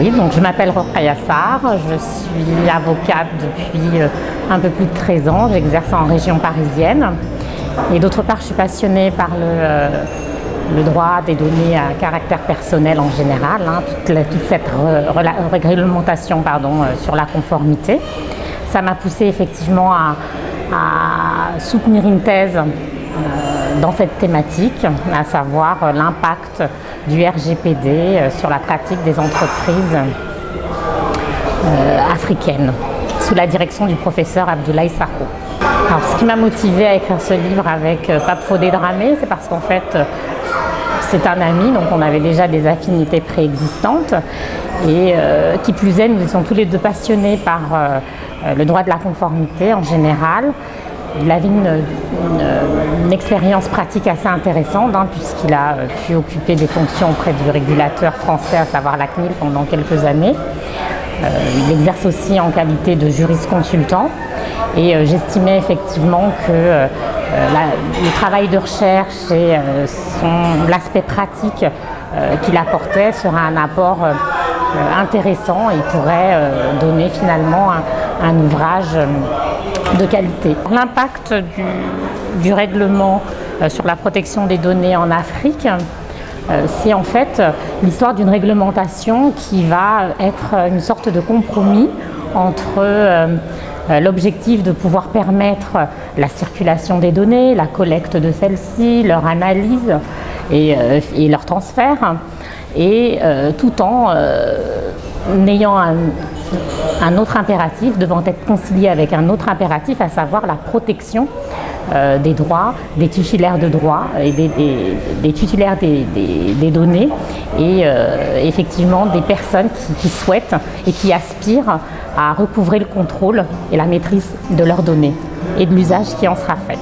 Oui, donc je m'appelle Rokhaya Sarr, je suis avocate depuis un peu plus de 13 ans, j'exerce en région parisienne. Et d'autre part, je suis passionnée par le droit des données à caractère personnel en général, toute cette réglementation sur la conformité. Ça m'a poussée effectivement à soutenir une thèse dans cette thématique, à savoir l'impact du RGPD sur la pratique des entreprises africaines, sous la direction du professeur Abdoulaye Sakho. Alors, ce qui m'a motivée à écrire ce livre avec Pape Fodé Dramé, c'est parce qu'en fait, c'est un ami, donc on avait déjà des affinités préexistantes. Et qui plus est, nous étions tous les deux passionnés par le droit de la conformité en général. Il avait une expérience pratique assez intéressante, puisqu'il a pu occuper des fonctions auprès du régulateur français, à savoir la CNIL, pendant quelques années. Il exerce aussi en qualité de jurisconsultant. Et j'estimais effectivement que le travail de recherche et l'aspect pratique qu'il apportait serait un apport intéressant et pourrait donner finalement un ouvrage de qualité. L'impact du règlement sur la protection des données en Afrique, c'est en fait l'histoire d'une réglementation qui va être une sorte de compromis entre l'objectif de pouvoir permettre la circulation des données, la collecte de celles-ci, leur analyse et leur transfert, et tout en ayant un autre impératif, devant être concilié avec un autre impératif, à savoir la protection des droits, des titulaires de droits et des titulaires des données, et effectivement des personnes qui souhaitent et qui aspirent à recouvrer le contrôle et la maîtrise de leurs données et de l'usage qui en sera fait.